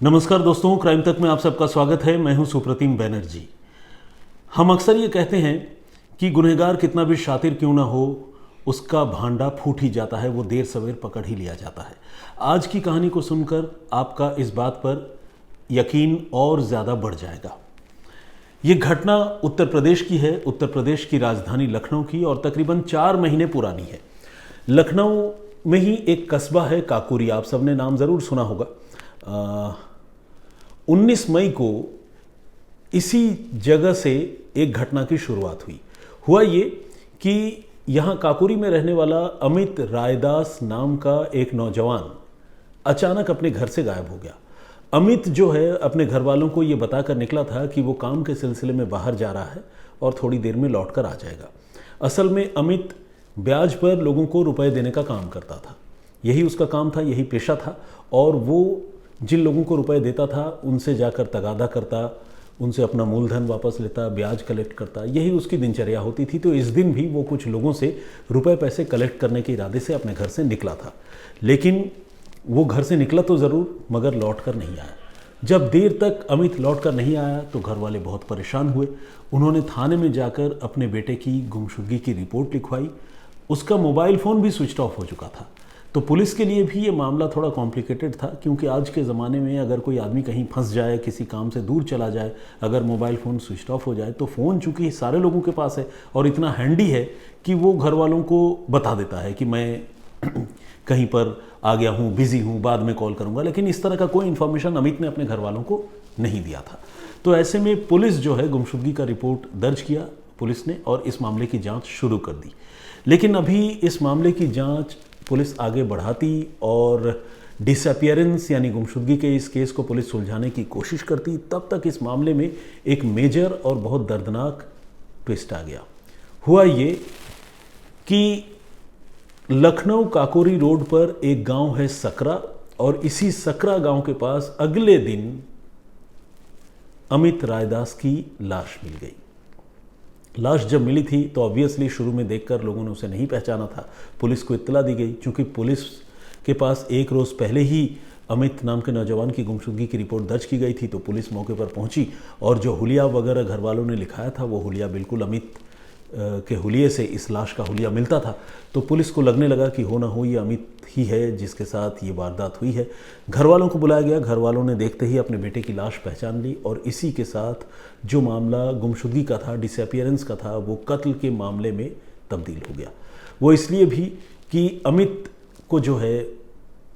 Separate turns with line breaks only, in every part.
नमस्कार दोस्तों, क्राइम तक में आप सबका स्वागत है। मैं हूं सुप्रतिम बैनर्जी। हम अक्सर ये कहते हैं कि गुनहगार कितना भी शातिर क्यों ना हो, उसका भांडा फूट ही जाता है, वो देर सवेर पकड़ ही लिया जाता है। आज की कहानी को सुनकर आपका इस बात पर यकीन और ज़्यादा बढ़ जाएगा। ये घटना उत्तर प्रदेश की है, उत्तर प्रदेश की राजधानी लखनऊ की, और तकरीबन 4 महीने पुरानी है। लखनऊ में ही एक कस्बा है काकोरी, आप सबने नाम ज़रूर सुना होगा। 19 मई को इसी जगह से एक घटना की शुरुआत हुई। हुआ ये कि यहाँ काकोरी में रहने वाला अमित रायदास नाम का एक नौजवान अचानक अपने घर से गायब हो गया। अमित जो है अपने घर वालों को ये बताकर निकला था कि वो काम के सिलसिले में बाहर जा रहा है और थोड़ी देर में लौट कर आ जाएगा। असल में अमित ब्याज पर लोगों को रुपए देने का काम करता था, यही उसका काम था, यही पेशा था। और वो जिन लोगों को रुपए देता था उनसे जाकर तगादा करता, उनसे अपना मूलधन वापस लेता, ब्याज कलेक्ट करता, यही उसकी दिनचर्या होती थी। तो इस दिन भी वो कुछ लोगों से रुपए पैसे कलेक्ट करने के इरादे से अपने घर से निकला था। लेकिन वो घर से निकला तो ज़रूर, मगर लौट कर नहीं आया। जब देर तक अमित लौट कर नहीं आया तो घर वाले बहुत परेशान हुए। उन्होंने थाने में जाकर अपने बेटे की गुमशुदगी की रिपोर्ट लिखवाई। उसका मोबाइल फ़ोन भी स्विच ऑफ हो चुका था। तो पुलिस के लिए भी ये मामला थोड़ा कॉम्प्लिकेटेड था, क्योंकि आज के ज़माने में अगर कोई आदमी कहीं फंस जाए, किसी काम से दूर चला जाए, अगर मोबाइल फ़ोन स्विच ऑफ हो जाए, तो फ़ोन चूँकि सारे लोगों के पास है और इतना हैंडी है कि वो घर वालों को बता देता है कि मैं कहीं पर आ गया हूँ, बिज़ी हूँ, बाद में कॉल करूँगा। लेकिन इस तरह का कोई इन्फॉर्मेशन अमित ने अपने घर वालों को नहीं दिया था। तो ऐसे में पुलिस जो है गुमशुदगी का रिपोर्ट दर्ज किया पुलिस ने और इस मामले की जाँच शुरू कर दी। लेकिन अभी इस मामले की जाँच पुलिस आगे बढ़ाती और डिसअपियरेंस यानी गुमशुदगी के इस केस को पुलिस सुलझाने की कोशिश करती, तब तक इस मामले में एक मेजर और बहुत दर्दनाक ट्विस्ट आ गया। हुआ ये कि लखनऊ काकोरी रोड पर एक गांव है सकरा, और इसी सकरा गांव के पास अगले दिन अमित रायदास की लाश मिल गई। लाश जब मिली थी तो ऑब्वियसली शुरू में देखकर लोगों ने उसे नहीं पहचाना था। पुलिस को इत्तला दी गई, क्योंकि पुलिस के पास एक रोज़ पहले ही अमित नाम के नौजवान की गुमशुदगी की रिपोर्ट दर्ज की गई थी। तो पुलिस मौके पर पहुंची और जो हुलिया वगैरह घर वालों ने लिखाया था वो हुलिया बिल्कुल अमित के हुलिये से इस लाश का हुलिया मिलता था। तो पुलिस को लगने लगा कि हो ना हो ये अमित ही है जिसके साथ ये वारदात हुई है। घर वालों को बुलाया गया। घर वालों ने देखते ही अपने बेटे की लाश पहचान ली, और इसी के साथ जो मामला गुमशुदगी का था, डिसअपियरेंस का था, वो कत्ल के मामले में तब्दील हो गया। वो इसलिए भी कि अमित को जो है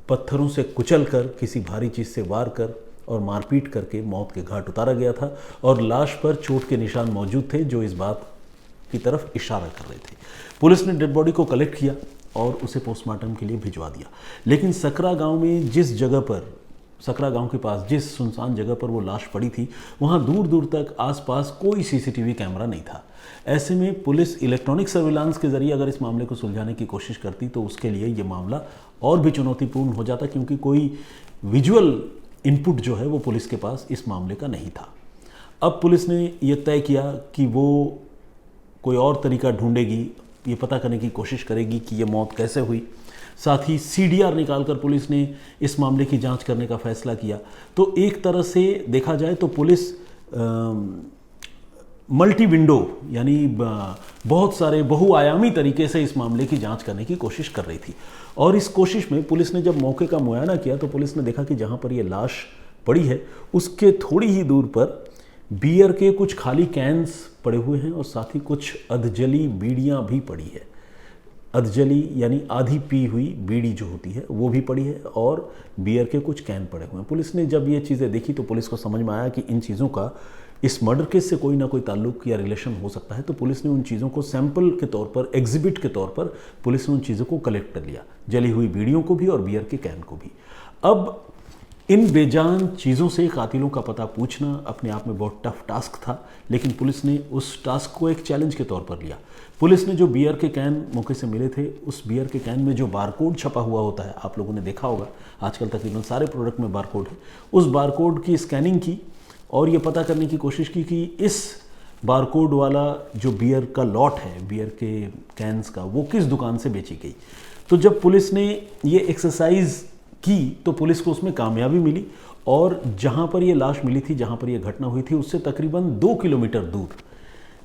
पत्थरों से कुचल कर, किसी भारी चीज़ से वार कर और मारपीट करके मौत के घाट उतारा गया था, और लाश पर चोट के निशान मौजूद थे जो इस बात की तरफ इशारा कर रहे थे। पुलिस ने डेड बॉडी को कलेक्ट किया और उसे पोस्टमार्टम के लिए भिजवा दिया। लेकिन सकरा गांव में जिस जगह पर, सकरा गांव के पास जिस सुनसान जगह पर वो लाश पड़ी थी, वहां दूर दूर तक आसपास कोई सीसीटीवी कैमरा नहीं था। ऐसे में पुलिस इलेक्ट्रॉनिक सर्विलांस के जरिए अगर इस मामले को सुलझाने की कोशिश करती तो उसके लिए ये मामला और भी चुनौतीपूर्ण हो जाता, क्योंकि कोई विजुअल इनपुट जो है वो पुलिस के पास इस मामले का नहीं था। अब पुलिस ने यह तय किया कि वो कोई और तरीका ढूंढेगी, ये पता करने की कोशिश करेगी कि ये मौत कैसे हुई। साथ ही सीडीआर निकालकर पुलिस ने इस मामले की जांच करने का फैसला किया। तो एक तरह से देखा जाए तो पुलिस मल्टी विंडो यानी बहुत सारे बहुआयामी तरीके से इस मामले की जांच करने की कोशिश कर रही थी। और इस कोशिश में पुलिस ने जब मौके का मुआयना किया तो पुलिस ने देखा कि जहाँ पर ये लाश पड़ी है उसके थोड़ी ही दूर पर बियर के कुछ खाली कैंस पड़े हुए हैं, और साथ ही कुछ अधजली बीड़ियाँ भी पड़ी है। अधजली यानी आधी पी हुई बीड़ी जो होती है वो भी पड़ी है, और बियर के कुछ कैन पड़े हुए हैं। पुलिस ने जब ये चीज़ें देखी तो पुलिस को समझ में आया कि इन चीज़ों का इस मर्डर केस से कोई ना कोई ताल्लुक या रिलेशन हो सकता है। तो पुलिस ने उन चीज़ों को सैंपल के तौर पर, एग्जिबिट के तौर पर पुलिस ने उन चीज़ों को कलेक्ट कर लिया, जली हुई बीड़ियों को भी और बियर के कैन को भी। अब इन बेजान चीज़ों से कातिलों का पता पूछना अपने आप में बहुत टफ टास्क था, लेकिन पुलिस ने उस टास्क को एक चैलेंज के तौर पर लिया। पुलिस ने जो बियर के कैन मौके से मिले थे, उस बियर के कैन में जो बारकोड छपा हुआ होता है, आप लोगों ने देखा होगा, आजकल तकरीबन सारे प्रोडक्ट में बारकोड है, उस बारकोड की स्कैनिंग की और ये पता करने की कोशिश की कि इस बारकोड वाला जो बियर का लॉट है, बियर के कैन्स का, वो किस दुकान से बेची गई। तो जब पुलिस ने ये एक्सरसाइज की तो पुलिस को उसमें कामयाबी मिली और जहाँ पर ये लाश मिली थी, जहाँ पर ये घटना हुई थी, उससे तकरीबन 2 किलोमीटर दूर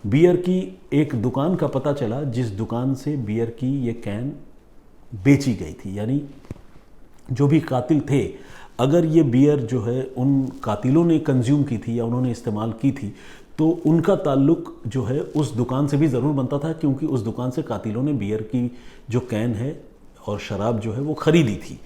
बियर की एक दुकान का पता चला, जिस दुकान से बियर की ये कैन बेची गई थी। यानी जो भी कातिल थे, अगर ये बियर जो है उन कातिलों ने कंज्यूम की थी या उन्होंने इस्तेमाल की थी, तो उनका ताल्लुक जो है उस दुकान से भी ज़रूर बनता था, क्योंकि उस दुकान से कातिलों ने बियर की जो कैन है और शराब जो है वो ख़रीदी थी।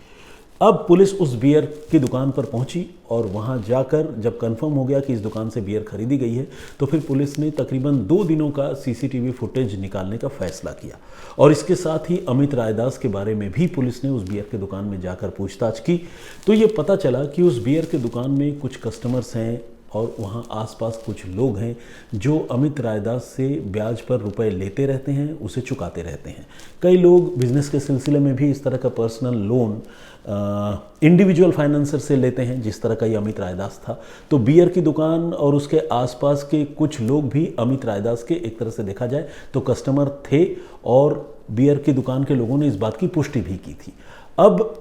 अब पुलिस उस बियर की दुकान पर पहुंची और वहां जाकर जब कंफर्म हो गया कि इस दुकान से बियर खरीदी गई है, तो फिर पुलिस ने तकरीबन 2 दिनों का सीसीटीवी फुटेज निकालने का फैसला किया। और इसके साथ ही अमित रायदास के बारे में भी पुलिस ने उस बियर की दुकान में जाकर पूछताछ की, तो ये पता चला कि उस बियर की दुकान में कुछ कस्टमर्स हैं और वहाँ आसपास कुछ लोग हैं जो अमित रायदास से ब्याज पर रुपए लेते रहते हैं, उसे चुकाते रहते हैं। कई लोग बिजनेस के सिलसिले में भी इस तरह का पर्सनल लोन इंडिविजुअल फाइनेंसर से लेते हैं, जिस तरह का ये अमित रायदास था। तो बियर की दुकान और उसके आसपास के कुछ लोग भी अमित रायदास के एक तरह से देखा जाए तो कस्टमर थे, और बियर की दुकान के लोगों ने इस बात की पुष्टि भी की थी। अब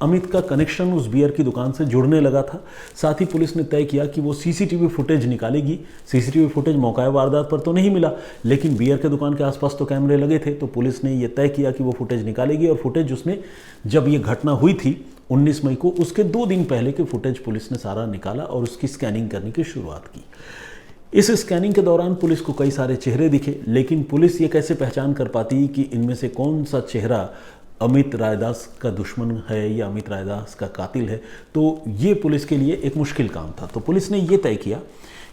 अमित का कनेक्शन उस बियर की दुकान से जुड़ने लगा था। साथ ही पुलिस ने तय किया कि वो सीसीटीवी फुटेज निकालेगी। सीसीटीवी फुटेज मौका वारदात पर तो नहीं मिला, लेकिन बियर के दुकान के आसपास तो कैमरे लगे थे, तो पुलिस ने ये तय किया कि वो फुटेज निकालेगी। और फुटेज उसने, जब ये घटना हुई थी 19 मई को, उसके 2 दिन पहले के फुटेज पुलिस ने सारा निकाला और उसकी स्कैनिंग करने की शुरुआत की। इस स्कैनिंग के दौरान पुलिस को कई सारे चेहरे दिखे, लेकिन पुलिस ये कैसे पहचान कर पाती कि इनमें से कौन सा चेहरा अमित रायदास का दुश्मन है या अमित रायदास का कातिल है, तो ये पुलिस के लिए एक मुश्किल काम था। तो पुलिस ने ये तय किया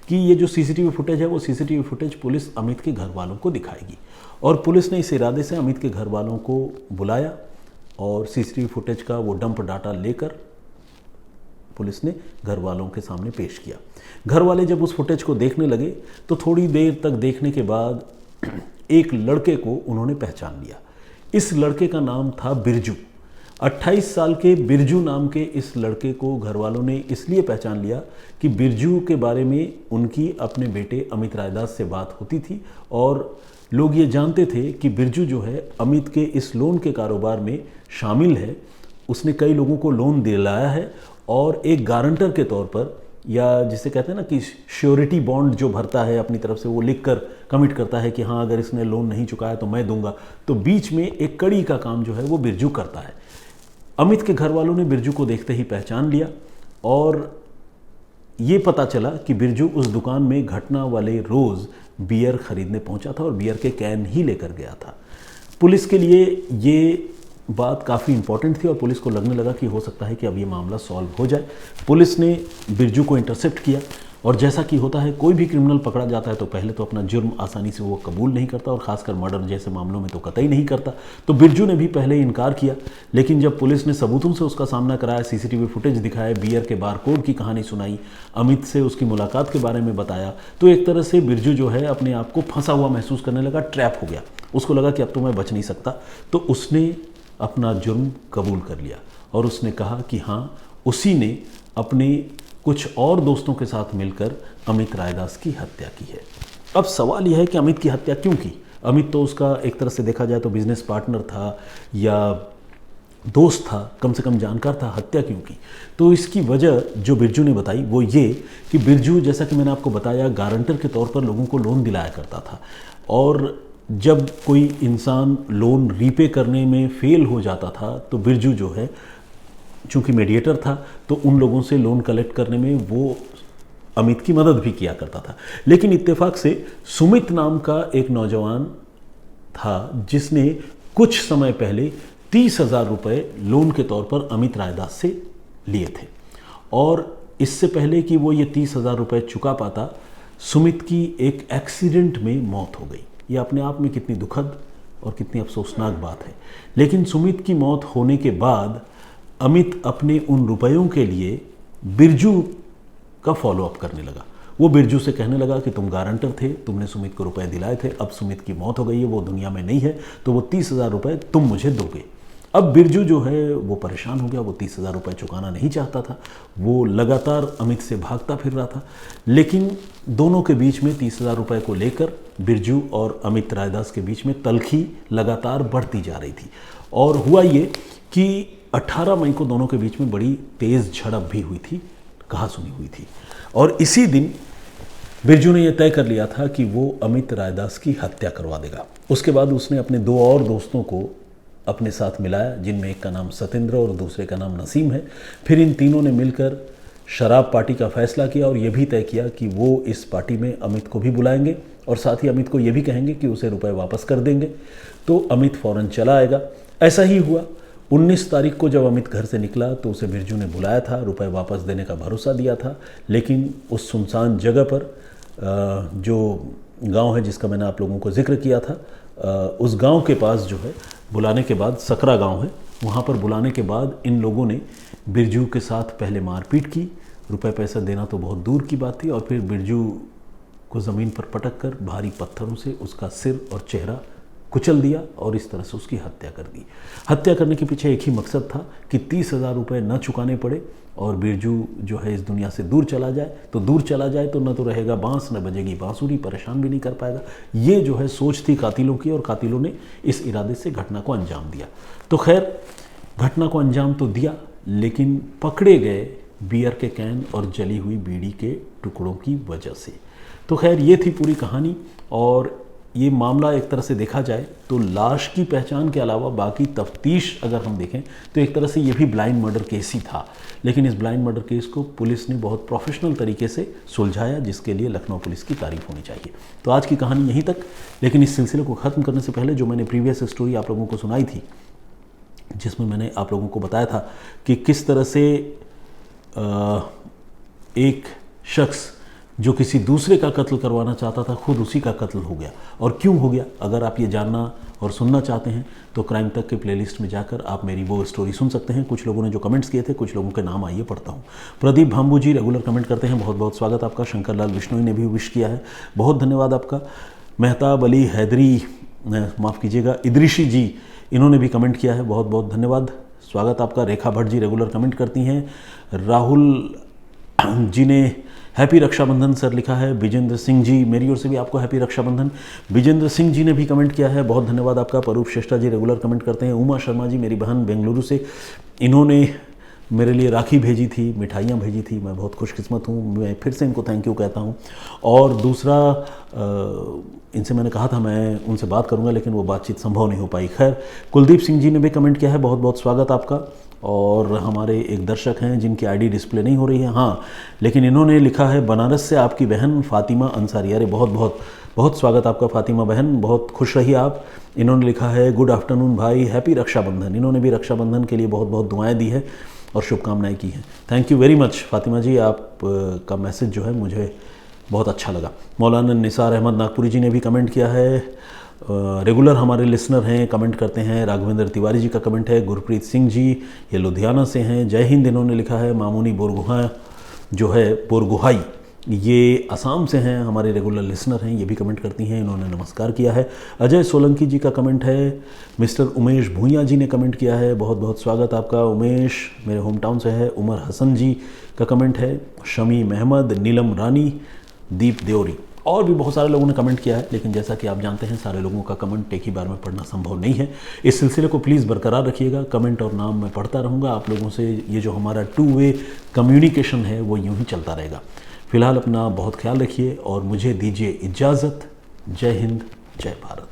कि ये जो सीसीटीवी फुटेज है, वो सीसीटीवी फुटेज पुलिस अमित के घर वालों को दिखाएगी। और पुलिस ने इस इरादे से अमित के घर वालों को बुलाया और सीसीटीवी फुटेज का वो डंप डाटा लेकर पुलिस ने घर वालों के सामने पेश किया। घर वाले जब उस फुटेज को देखने लगे, तो थोड़ी देर तक देखने के बाद एक लड़के को उन्होंने पहचान लिया। इस लड़के का नाम था बिरजू। 28 साल के बिरजू नाम के इस लड़के को घर वालों ने इसलिए पहचान लिया कि बिरजू के बारे में उनकी अपने बेटे अमित रायदास से बात होती थी, और लोग ये जानते थे कि बिरजू जो है अमित के इस लोन के कारोबार में शामिल है। उसने कई लोगों को लोन दिलाया है और एक गारंटर के तौर पर, या जिसे कहते हैं ना कि श्योरिटी बॉन्ड जो भरता है अपनी तरफ से, वो लिखकर कमिट करता है कि हाँ अगर इसने लोन नहीं चुकाया तो मैं दूंगा। तो बीच में एक कड़ी का काम जो है वो बिरजू करता है। अमित के घर वालों ने बिरजू को देखते ही पहचान लिया और ये पता चला कि बिरजू उस दुकान में घटना वाले रोज़ बियर खरीदने पहुंचा था और बियर के कैन ही लेकर गया था। पुलिस के लिए ये बात काफ़ी इंपॉर्टेंट थी और पुलिस को लगने लगा कि हो सकता है कि अब ये मामला सॉल्व हो जाए। पुलिस ने बिरजू को इंटरसेप्ट किया और जैसा कि होता है, कोई भी क्रिमिनल पकड़ा जाता है तो पहले तो अपना जुर्म आसानी से वो कबूल नहीं करता, और ख़ासकर मर्डर जैसे मामलों में तो कतई नहीं करता। तो बिरजू ने भी पहले इनकार किया, लेकिन जब पुलिस ने सबूतों से उसका सामना कराया, सीसीटीवी फुटेज दिखाया, बियर के बारकोड की कहानी सुनाई, अमित से उसकी मुलाकात के बारे में बताया, तो एक तरह से बिरजू जो है अपने आप को फंसा हुआ महसूस करने लगा, ट्रैप हो गया। उसको लगा कि अब तो मैं बच नहीं सकता, तो उसने अपना जुर्म कबूल कर लिया और उसने कहा कि हाँ, उसी ने अपने कुछ और दोस्तों के साथ मिलकर अमित रायदास की हत्या की है। अब सवाल यह है कि अमित की हत्या क्यों की? अमित तो उसका एक तरह से देखा जाए तो बिजनेस पार्टनर था या दोस्त था, कम से कम जानकार था, हत्या क्यों की? तो इसकी वजह जो बिरजू ने बताई वो ये कि बिरजू, जैसा कि मैंने आपको बताया, गारंटर के तौर पर लोगों को लोन दिलाया करता था, और जब कोई इंसान लोन रीपे करने में फेल हो जाता था तो बिरजू जो है, चूंकि मीडिएटर था, तो उन लोगों से लोन कलेक्ट करने में वो अमित की मदद भी किया करता था। लेकिन इत्तेफाक से सुमित नाम का एक नौजवान था जिसने कुछ समय पहले 30,000 रुपये लोन के तौर पर अमित रायदास से लिए थे, और इससे पहले कि वो ये 30,000 रुपये चुका पाता, सुमित की एक एक्सीडेंट में मौत हो गई। ये अपने आप में कितनी दुखद और कितनी अफसोसनाक बात है। लेकिन सुमित की मौत होने के बाद अमित अपने उन रुपयों के लिए बिरजू का फॉलोअप करने लगा। वो बिरजू से कहने लगा कि तुम गारंटर थे, तुमने सुमित को रुपए दिलाए थे, अब सुमित की मौत हो गई है, वो दुनिया में नहीं है, तो वो 30,000 रुपये तुम मुझे दोगे। अब बिरजू जो है वो परेशान हो गया, वो 30,000 रुपये चुकाना नहीं चाहता था। वो लगातार अमित से भागता फिर रहा था, लेकिन दोनों के बीच में 30,000 रुपये को लेकर बिरजू और अमित रायदास के बीच में तलखी लगातार बढ़ती जा रही थी। और हुआ ये कि 18 मई को दोनों के बीच में बड़ी तेज़ झड़प भी हुई थी कहा सुनी हुई थी। और इसी दिन बिरजू ने यह तय कर लिया था कि वो अमित रायदास की हत्या करवा देगा। उसके बाद उसने अपने 2 और दोस्तों को अपने साथ मिलाया, जिनमें एक का नाम सतेंद्र और दूसरे का नाम नसीम है। फिर इन तीनों ने मिलकर शराब पार्टी का फैसला किया और यह भी तय किया कि वो इस पार्टी में अमित को भी बुलाएंगे और साथ ही अमित को यह भी कहेंगे कि उसे रुपए वापस कर देंगे, तो अमित फ़ौरन चला आएगा। ऐसा ही हुआ। 19 तारीख को जब अमित घर से निकला तो उसे बिरजू ने बुलाया था, रुपए वापस देने का भरोसा दिया था, लेकिन उस सुनसान जगह पर जो गांव है जिसका मैंने आप लोगों को जिक्र किया था, उस गांव के पास जो है बुलाने के बाद, सकरा गांव है, वहाँ पर बुलाने के बाद इन लोगों ने बिरजू के साथ पहले मारपीट की। रुपए पैसा देना तो बहुत दूर की बात थी, और फिर बिरजू को ज़मीन पर पटक कर भारी पत्थरों से उसका सिर और चेहरा कुचल दिया और इस तरह से उसकी हत्या कर दी। हत्या करने के पीछे एक ही मकसद था कि 30,000 रुपये न चुकाने पड़े और बिरजू जो है इस दुनिया से दूर चला जाए। तो दूर चला जाए तो न तो रहेगा बांस, न बजेगी बांसुरी, परेशान भी नहीं कर पाएगा। ये जो है सोच थी कातिलों की, और कातिलों ने इस इरादे से घटना को अंजाम दिया। तो खैर, घटना को अंजाम तो दिया, लेकिन पकड़े गए बियर के कैन और जली हुई बीड़ी के टुकड़ों की वजह से। तो खैर, ये थी पूरी कहानी। और ये मामला एक तरह से देखा जाए तो लाश की पहचान के अलावा बाकी तफ्तीश अगर हम देखें तो एक तरह से ये भी ब्लाइंड मर्डर केस ही था। लेकिन इस ब्लाइंड मर्डर केस को पुलिस ने बहुत प्रोफेशनल तरीके से सुलझाया, जिसके लिए लखनऊ पुलिस की तारीफ होनी चाहिए। तो आज की कहानी यहीं तक। लेकिन इस सिलसिले को ख़त्म करने से पहले जो मैंने प्रीवियस स्टोरी आप लोगों को सुनाई थी, जिसमें मैंने आप लोगों को बताया था कि किस तरह से एक शख्स जो किसी दूसरे का कत्ल करवाना चाहता था, खुद उसी का कत्ल हो गया। और क्यों हो गया, अगर आप ये जानना और सुनना चाहते हैं तो क्राइम तक के प्लेलिस्ट में जाकर आप मेरी वो स्टोरी सुन सकते हैं। कुछ लोगों ने जो कमेंट्स किए थे, कुछ लोगों के नाम आइए पढ़ता हूँ। प्रदीप भाम्बू जी रेगुलर कमेंट करते हैं, बहुत बहुत स्वागत आपका। शंकर लाल बिश्नोई ने भी विश किया है, बहुत धन्यवाद आपका। मेहताब अली हैदरी, माफ़ कीजिएगा, इदरीशी जी, इन्होंने भी कमेंट किया है, बहुत बहुत धन्यवाद, स्वागत आपका। रेखा भट्ट जी रेगुलर कमेंट करती हैं। राहुल जी ने हैप्पी रक्षाबंधन सर लिखा है। विजेंद्र सिंह जी, मेरी ओर से भी आपको हैप्पी रक्षाबंधन। विजेंद्र सिंह जी ने भी कमेंट किया है, बहुत धन्यवाद आपका। परूप श्रेष्ठा जी रेगुलर कमेंट करते हैं। उमा शर्मा जी, मेरी बहन बेंगलुरु से, इन्होंने मेरे लिए राखी भेजी थी, मिठाइयाँ भेजी थी, मैं बहुत खुशकिस्मत हूँ, मैं फिर से इनको थैंक यू कहता हूँ। और दूसरा, इनसे मैंने कहा था मैं उनसे बात करूँगा, लेकिन वो बातचीत संभव नहीं हो पाई। खैर, कुलदीप सिंह जी ने भी कमेंट किया है, बहुत बहुत स्वागत आपका। और हमारे एक दर्शक हैं जिनकी आईडी डिस्प्ले नहीं हो रही है, हाँ, लेकिन इन्होंने लिखा है बनारस से आपकी बहन फातिमा अंसारी। अरे बहुत बहुत बहुत स्वागत आपका फातिमा बहन, बहुत खुश रहिए आप। इन्होंने लिखा है गुड आफ्टरनून भाई, हैप्पी रक्षाबंधन। इन्होंने भी रक्षाबंधन के लिए बहुत बहुत दुआएं दी है और शुभकामनाएं की हैं। Thank you very much Fatima ji, आप का मैसेज जो है मुझे बहुत अच्छा लगा। मौलाना निसार अहमद नागपुरी जी ने भी कमेंट किया है, रेगुलर हमारे लिसनर हैं, कमेंट करते हैं। राघवेंद्र तिवारी जी का कमेंट है। गुरप्रीत सिंह जी, ये लुधियाना से हैं, जय हिंद इन्होंने लिखा है। मामूनी बोरगुहा जो है, बोरगुहाई, ये असम से हैं, हमारे रेगुलर लिसनर हैं, ये भी कमेंट करती हैं, इन्होंने नमस्कार किया है। अजय सोलंकी जी का कमेंट है। मिस्टर उमेश भूंया जी ने कमेंट किया है, बहुत बहुत स्वागत आपका उमेश, मेरे होम टाउन से है। उमर हसन जी का कमेंट है। शमी अहमद, नीलम रानी, दीप देवरी, और भी बहुत सारे लोगों ने कमेंट किया है, लेकिन जैसा कि आप जानते हैं सारे लोगों का कमेंट एक ही बार में पढ़ना संभव नहीं है। इस सिलसिले को प्लीज़ बरकरार रखिएगा, कमेंट और नाम मैं पढ़ता रहूँगा आप लोगों से। ये जो हमारा 2 वे कम्युनिकेशन है वो यूँ ही चलता रहेगा। फिलहाल अपना बहुत ख्याल रखिए और मुझे दीजिए इजाज़त। जय हिंद, जय भारत।